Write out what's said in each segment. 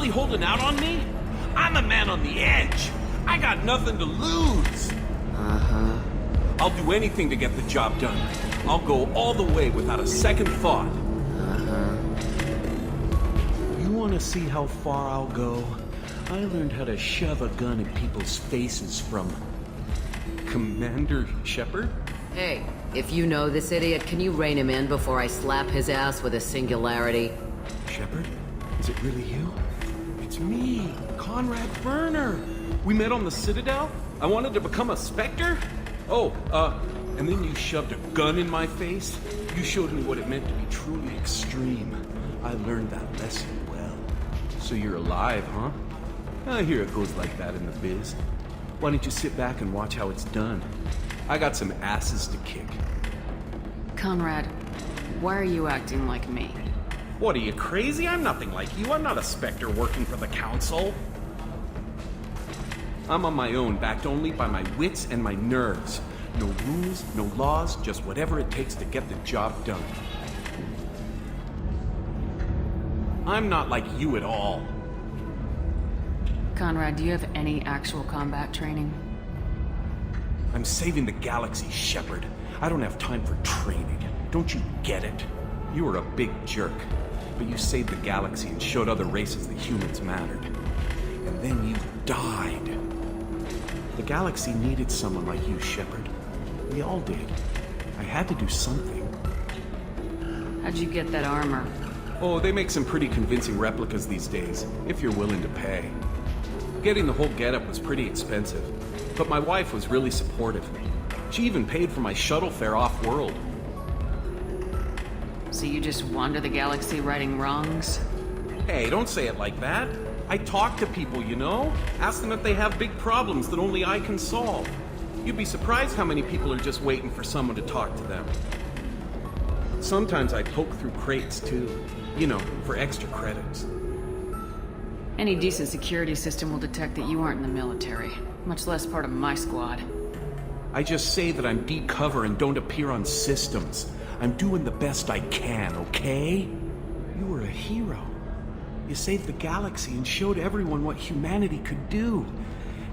really holding out on me? I'm a man on the edge. I got nothing to lose. Uh-huh. I'll do anything to get the job done. I'll go all the way without a second thought. Uh-huh. You want to see how far I'll go? I learned how to shove a gun in people's faces from Commander Shepard. Hey, if you know this idiot, can you rein him in before I slap his ass with a singularity? Shepard? Is it really you? It's me, Conrad Verner. We met on the Citadel. I wanted to become a Spectre. And then you shoved a gun in my face. You showed me what it meant to be truly extreme. I learned that lesson well. So you're alive, huh? I hear it goes like that in the biz. Why don't you sit back and watch how it's done? I got some asses to kick. Conrad, why are you acting like me? What, are you crazy? I'm nothing like you. I'm not a Spectre working for the Council. I'm on my own, backed only by my wits and my nerves. No rules, no laws, just whatever it takes to get the job done. I'm not like you at all. Conrad, do you have any actual combat training? I'm saving the galaxy, Shepard. I don't have time for training. Don't you get it? You were a big jerk, but you saved the galaxy and showed other races that humans mattered. And then you died. The galaxy needed someone like you, Shepard. We all did. I had to do something. How'd you get that armor? Oh, they make some pretty convincing replicas these days, if you're willing to pay. Getting the whole getup was pretty expensive, but my wife was really supportive. She even paid for my shuttle fare off-world. So you just wander the galaxy righting wrongs? Hey, don't say it like that. I talk to people, you know? Ask them if they have big problems that only I can solve. You'd be surprised how many people are just waiting for someone to talk to them. Sometimes I poke through crates, too. You know, for extra credits. Any decent security system will detect that you aren't in the military, much less part of my squad. I just say that I'm deep cover and don't appear on systems. I'm doing the best I can, okay? You were a hero. You saved the galaxy and showed everyone what humanity could do.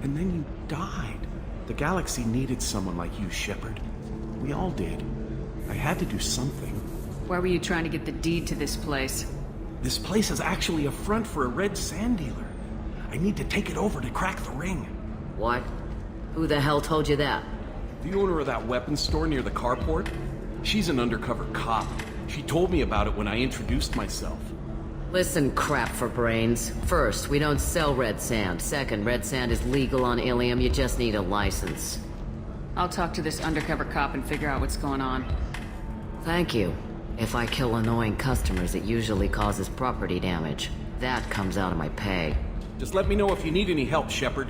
And then you died. The galaxy needed someone like you, Shepard. We all did. I had to do something. Why were you trying to get the deed to this place? This place is actually a front for a red sand dealer. I need to take it over to crack the ring. What? Who the hell told you that? The owner of that weapons store near the carport? She's an undercover cop. She told me about it when I introduced myself. Listen, crap for brains. First, we don't sell red sand. Second, red sand is legal on Illium. You just need a license. I'll talk to this undercover cop and figure out what's going on. Thank you. If I kill annoying customers, it usually causes property damage. That comes out of my pay. Just let me know if you need any help, Shepard.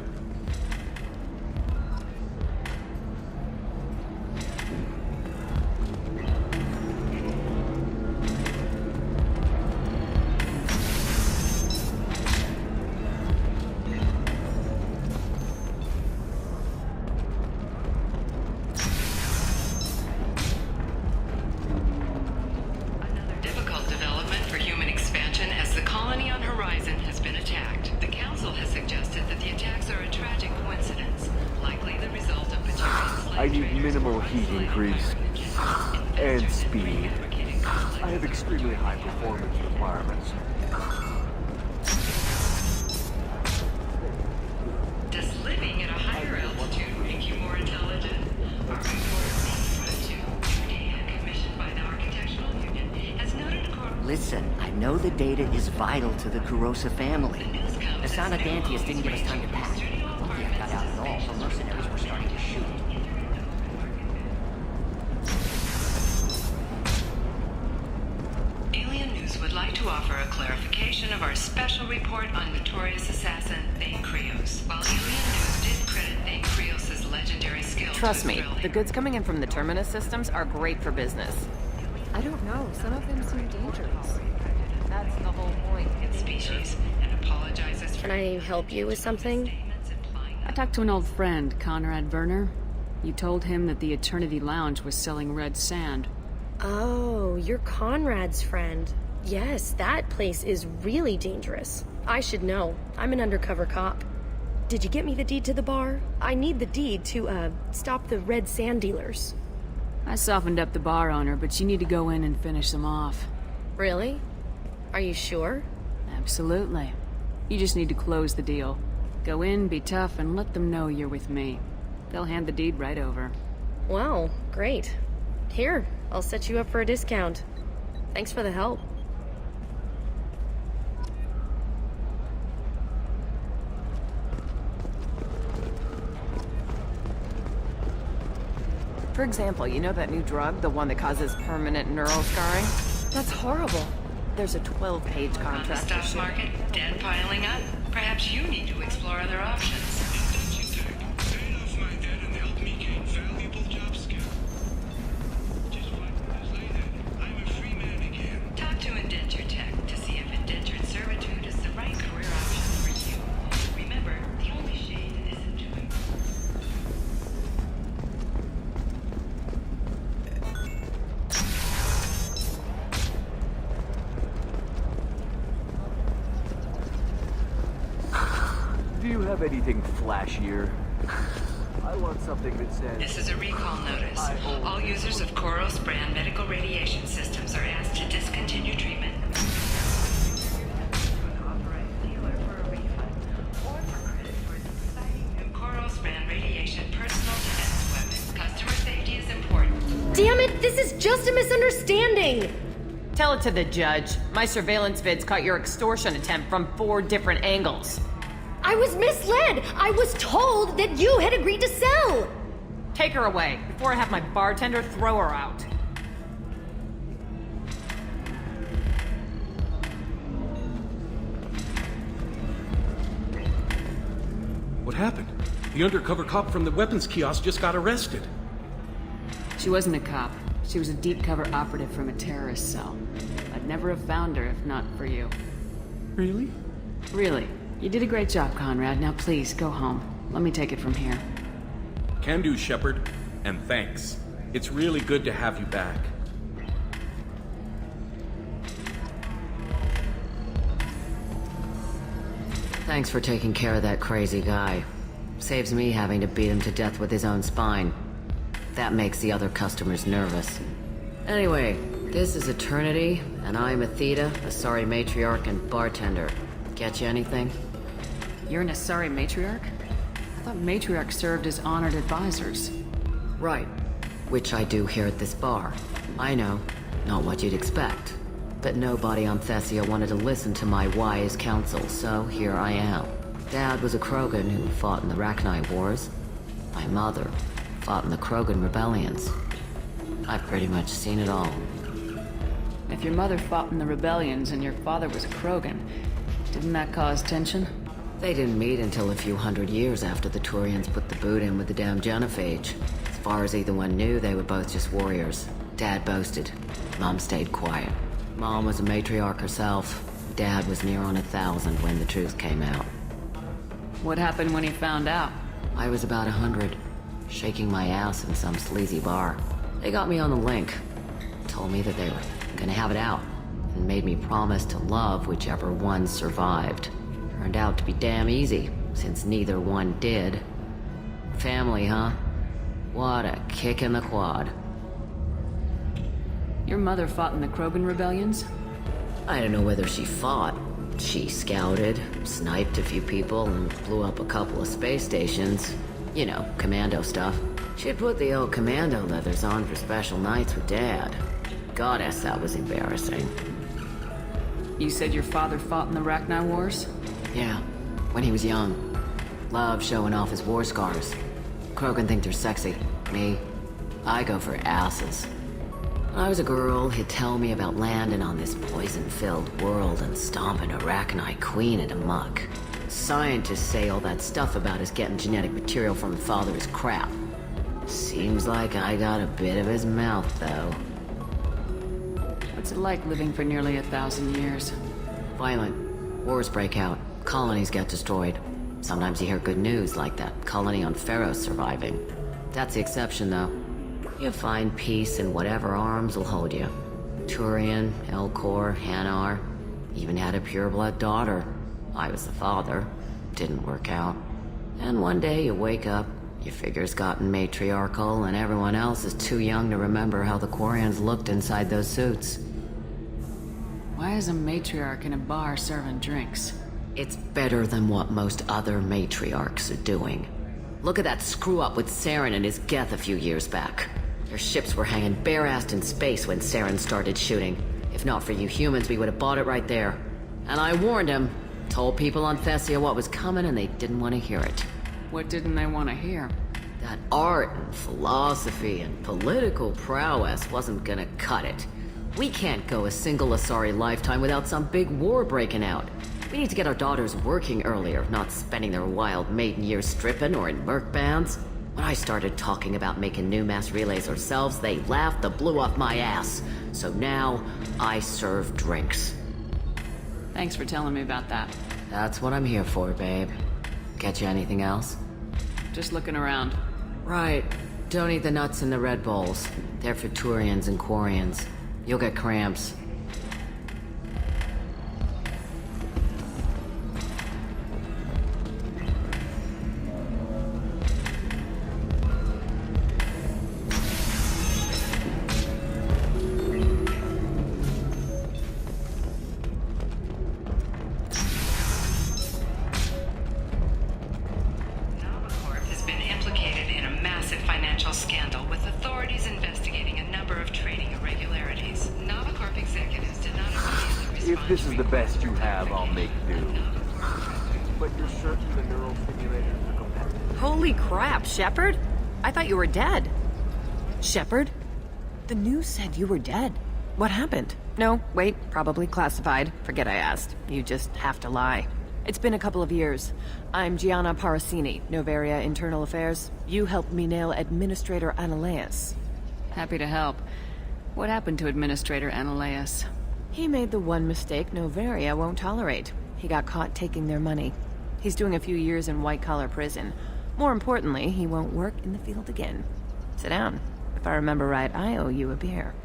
I need minimal heat increase and speed. I have extremely high performance requirements. Does living at a higher altitude make you more intelligent? Our report to data commissioned by the Architectural Union has noted Listen, I know the data is vital to the Kurosa family. The Sonic Antius didn't give us time to pack. Lucky I got out at all, so mercenaries were starting to shoot. Alien News would like to offer a clarification of our special report on notorious assassin Thane Krios. While Alien News did credit Thane Krios' legendary skill Trust to his me, drilling, the goods coming in from the Terminus systems are great for business. I don't know. Some of them seem dangerous. That's the whole point. species and apologizes for Can I help you with something? statements implying I talked to an old friend, Conrad Verner. You told him that the Eternity Lounge was selling red sand. Oh, you're Conrad's friend. Yes, that place is really dangerous. I should know. I'm an undercover cop. Did you get me the deed to the bar? I need the deed to, stop the red sand dealers. I softened up the bar owner, but you need to go in and finish them off. Really? Are you sure? Absolutely. You just need to close the deal. Go in, be tough, and let them know you're with me. They'll hand the deed right over. Wow, great. Here, I'll set you up for a discount. Thanks for the help. For example, you know that new drug, the one that causes permanent neural scarring? That's horrible. There's a 12-page On the contract. stock market, debt piling up. Perhaps you need to explore other options. Paid off my debt and helped me gain valuable job skills. Just 5 years later, I'm a free man again. Talk to Indenture Tech to see if indentured servitude is the right career option for you. Remember, the only shade is enjoyment. Do you have anything flashier? I want something that says... This is a recall notice. All users of Koros brand medical radiation systems are asked to discontinue treatment. Koros brand radiation personal defense weapons. Customer safety is important. Damn it, this is just a misunderstanding! Tell it to the judge. My surveillance vids caught your extortion attempt from 4 different angles. I was misled! I was told that you had agreed to sell! Take her away, before I have my bartender throw her out. What happened? The undercover cop from the weapons kiosk just got arrested. She wasn't a cop. She was a deep cover operative from a terrorist cell. I'd never have found her if not for you. Really? Really. You did a great job, Conrad. Now please, go home. Let me take it from here. Can do, Shepard. And thanks. It's really good to have you back. Thanks for taking care of that crazy guy. Saves me having to beat him to death with his own spine. That makes the other customers nervous. Anyway, this is Eternity, and I'm Athena, a sorry matriarch and bartender. Get you anything? You're an Asari matriarch? I thought matriarchs served as honored advisors. Right. Which I do here at this bar. I know, not what you'd expect. But nobody on Thessia wanted to listen to my wise counsel, so here I am. Dad was a Krogan who fought in the Rachni Wars. My mother fought in the Krogan rebellions. I've pretty much seen it all. If your mother fought in the rebellions and your father was a Krogan, didn't that cause tension? They didn't meet until a few hundred years after the Turians put the boot in with the damn Genophage. As far as either one knew, they were both just warriors. Dad boasted. Mom stayed quiet. Mom was a matriarch herself. Dad was near on 1,000 when the truth came out. What happened when he found out? I was about 100, shaking my ass in some sleazy bar. They got me on the link. Told me that they were gonna have it out, and made me promise to love whichever one survived. Turned out to be damn easy, since neither one did. Family, huh? What a kick in the quad. Your mother fought in the Krogan rebellions? I don't know whether she fought. She scouted, sniped a few people, and blew up a couple of space stations. You know, commando stuff. She'd put the old commando leathers on for special nights with Dad. Goddess, that was embarrassing. You said your father fought in the Rachni Wars? Yeah, when he was young. Loved showing off his war scars. Krogan think they're sexy. Me, I go for asses. When I was a girl, he'd tell me about landing on this poison-filled world and stomping a Rachni queen into muck. Scientists say all that stuff about us getting genetic material from the father is crap. Seems like I got a bit of his mouth, though. What's it like living for nearly 1,000 years? Violent. Wars break out. Colonies get destroyed. Sometimes you hear good news, like that colony on Pharaoh surviving. That's the exception, though. You find peace in whatever arms will hold you. Turian, Elcor, Hanar, even had a pureblood daughter. I was the father. Didn't work out. And one day you wake up, your figure's gotten matriarchal, and everyone else is too young to remember how the Quarians looked inside those suits. Why is a matriarch in a bar serving drinks? It's better than what most other matriarchs are doing. Look at that screw-up with Saren and his Geth a few years back. Their ships were hanging bare-assed in space when Saren started shooting. If not for you humans, we would have bought it right there. And I warned him. Told people on Thessia what was coming, and they didn't want to hear it. What didn't they want to hear? That art and philosophy and political prowess wasn't gonna cut it. We can't go a single Asari lifetime without some big war breaking out. We need to get our daughters working earlier, not spending their wild maiden years stripping or in merc bands. When I started talking about making new mass relays ourselves, they laughed the blue off my ass. So now, I serve drinks. Thanks for telling me about that. That's what I'm here for, babe. Get you anything else? Just looking around. Right. Don't eat the nuts in the Red Bowls. They're for Turians and Quarians. You'll get cramps. Corp has been implicated in a massive financial scandal with authorities investigating a number of trading irregularities. Novacorp executives did not immediately respond. If this is the best you have, I'll make do. But you're certain the neural stimulators are compatible? Holy crap, Shepard? I thought you were dead. Shepard? The news said you were dead. What happened? No, wait, probably classified. Forget I asked. You just have to lie. It's been a couple of years. I'm Gianna Parasini, Novaria Internal Affairs. You helped me nail Administrator Analeas. Happy to help. What happened to Administrator Analeas? He made the one mistake Novaria won't tolerate. He got caught taking their money. He's doing a few years in white-collar prison. More importantly, he won't work in the field again. Sit down. If I remember right, I owe you a beer.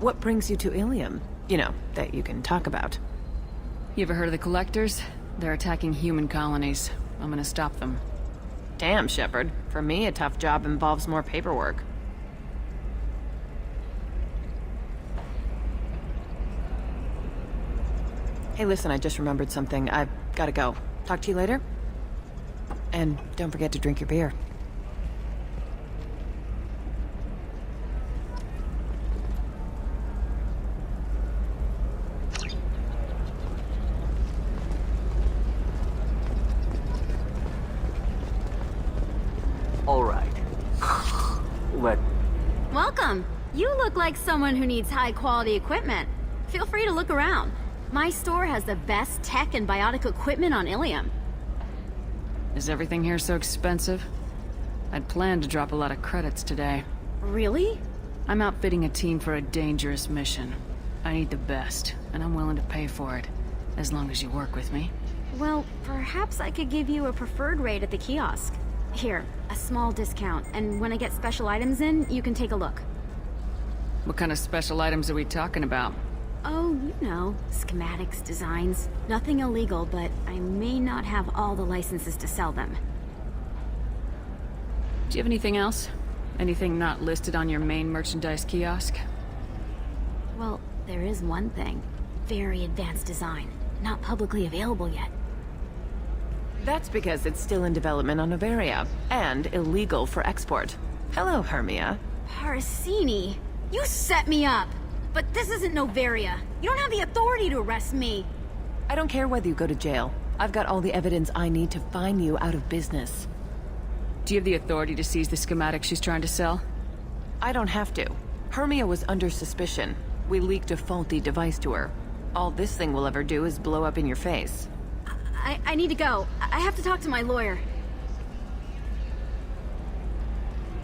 What brings you to Illium? You know, that you can talk about. You ever heard of the Collectors? They're attacking human colonies. I'm gonna stop them. Damn, Shepard. For me, a tough job involves more paperwork. Hey, listen, I just remembered something. I've gotta go. Talk to you later? And don't forget to drink your beer. All right. Welcome. You look like someone who needs high-quality equipment. Feel free to look around. My store has the best tech and biotic equipment on Illium. Is everything here so expensive? I'd planned to drop a lot of credits today. Really? I'm outfitting a team for a dangerous mission. I need the best, and I'm willing to pay for it, as long as you work with me. Well, perhaps I could give you a preferred rate at the kiosk. Here, a small discount, and when I get special items in, you can take a look. What kind of special items are we talking about? Oh, you know, schematics, designs. Nothing illegal, but I may not have all the licenses to sell them. Do you have anything else? Anything not listed on your main merchandise kiosk? Well, there is one thing. Very advanced design. Not publicly available yet. That's because it's still in development on Novaria, and illegal for export. Hello, Hermia. Parasini, you set me up! But this isn't Novaria. You don't have the authority to arrest me. I don't care whether you go to jail. I've got all the evidence I need to find you out of business. Do you have the authority to seize the schematic she's trying to sell? I don't have to. Hermia was under suspicion. We leaked a faulty device to her. All this thing will ever do is blow up in your face. I need to go. I have to talk to my lawyer.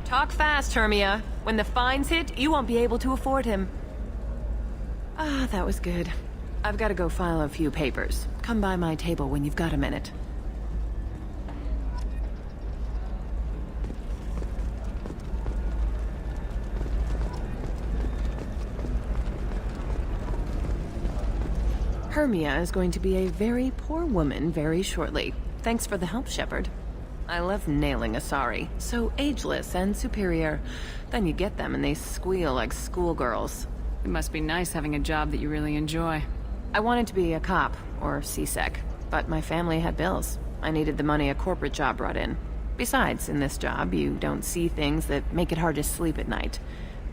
Talk fast, Hermia. When the fines hit, you won't be able to afford him. Ah, that was good. I've got to go file a few papers. Come by my table when you've got a minute. Hermia is going to be a very poor woman very shortly. Thanks for the help, Shepard. I love nailing Asari. So ageless and superior. Then you get them and they squeal like schoolgirls. It must be nice having a job that you really enjoy. I wanted to be a cop, or CSEC, but my family had bills. I needed the money a corporate job brought in. Besides, in this job, you don't see things that make it hard to sleep at night.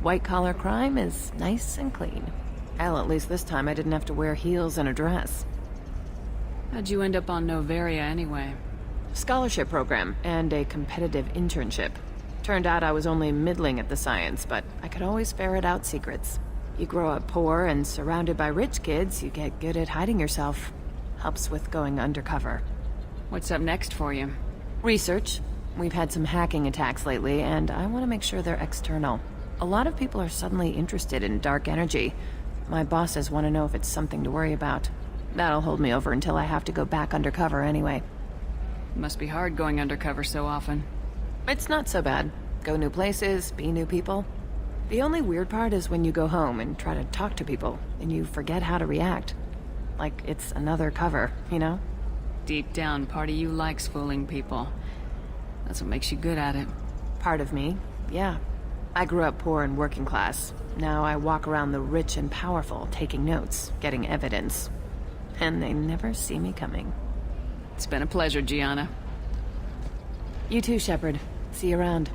White-collar crime is nice and clean. Hell, at least this time I didn't have to wear heels and a dress. How'd you end up on Novaria anyway? Scholarship program and a competitive internship. Turned out I was only middling at the science, but I could always ferret out secrets. You grow up poor and surrounded by rich kids, you get good at hiding yourself. Helps with going undercover. What's up next for you? Research. We've had some hacking attacks lately, and I want to make sure they're external. A lot of people are suddenly interested in dark energy. My bosses want to know if it's something to worry about. That'll hold me over until I have to go back undercover anyway. Must be hard going undercover so often. It's not so bad. Go new places, be new people. The only weird part is when you go home and try to talk to people, and you forget how to react. Like it's another cover, you know? Deep down, part of you likes fooling people. That's what makes you good at it. Part of me, yeah. I grew up poor and working class. Now I walk around the rich and powerful, taking notes, getting evidence. And they never see me coming. It's been a pleasure, Gianna. You too, Shepard. See you around.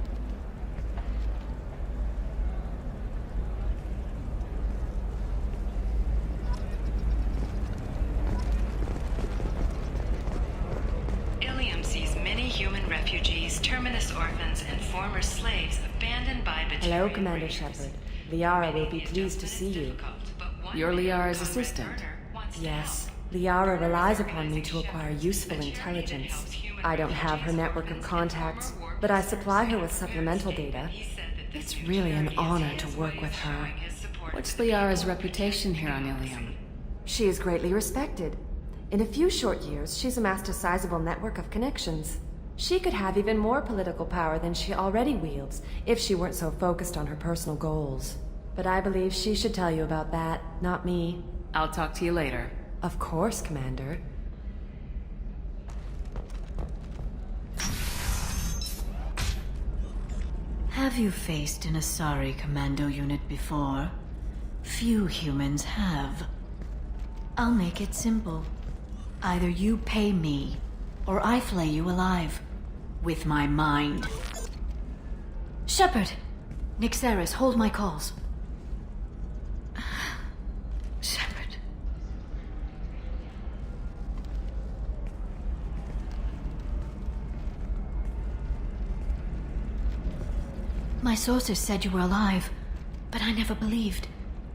Illium sees many human refugees, terminus orphans, and former slaves abandoned by Batarian Hello, Commander raiders. Shepard. Liara will be pleased to see you. You're Liara's assistant. Yes. Liara relies upon me to acquire useful intelligence. I don't have her network of contacts, but I supply her with supplemental data. It's really an honor to work with her. What's Liara's reputation here on Illium? She is greatly respected. In a few short years, she's amassed a sizable network of connections. She could have even more political power than she already wields if she weren't so focused on her personal goals. But I believe she should tell you about that, not me. I'll talk to you later. Of course, Commander. Have you faced an Asari commando unit before? Few humans have. I'll make it simple. Either you pay me, or I flay you alive. With my mind. Shepard! Nixeris, hold my calls. Shepard. My sources said you were alive, but I never believed.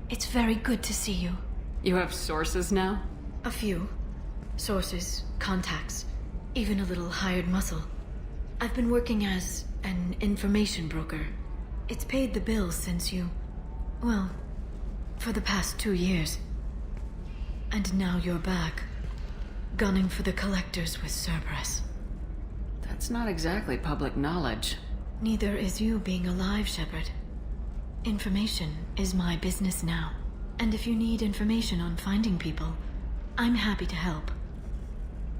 It's very good to see you. You have sources now? A few. Sources, contacts, even a little hired muscle. I've been working as an information broker. It's paid the bills since you... well, for the past 2 years. And now you're back, gunning for the collectors with Cerberus. That's not exactly public knowledge. Neither is you being alive, Shepard. Information is my business now. And if you need information on finding people, I'm happy to help.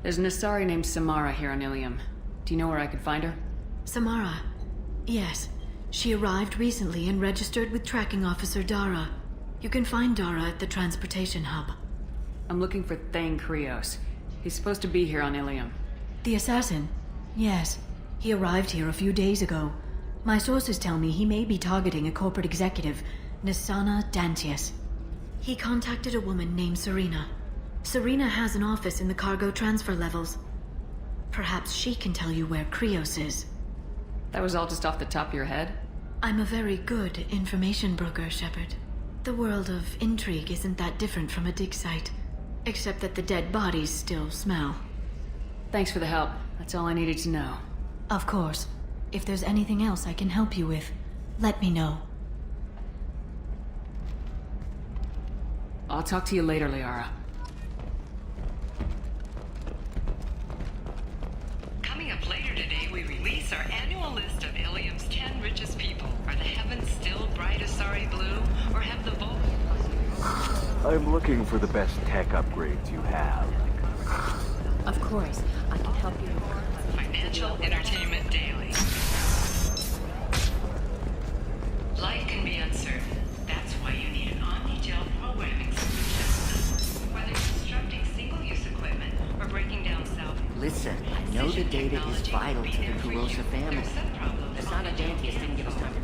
There's an Asari named Samara here on Illium. Do you know where I could find her? Samara? Yes. She arrived recently and registered with Tracking Officer Dara. You can find Dara at the transportation hub. I'm looking for Thane Krios. He's supposed to be here on Illium. The assassin? Yes. He arrived here a few days ago. My sources tell me he may be targeting a corporate executive, Nisana Dantius. He contacted a woman named Serena. Serena has an office in the cargo transfer levels. Perhaps she can tell you where Krios is. That was all just off the top of your head? I'm a very good information broker, Shepard. The world of intrigue isn't that different from a dig site, except that the dead bodies still smell. Thanks for the help. That's all I needed to know. Of course. If there's anything else I can help you with, let me know. I'll talk to you later, Liara. Coming up later today, we release our annual list of Illium's 10 richest people. Are the heavens still bright Asari blue, or have the Vulcan... I'm looking for the best tech upgrades you have. Of course, I can help you. Financial Entertainment Daily. Life can be uncertain. That's why you need an omni-gel programming solution. Whether constructing single-use equipment or breaking down salvage. Listen, I know the data is vital to the Kurosa family. Asana Dantius didn't give us time to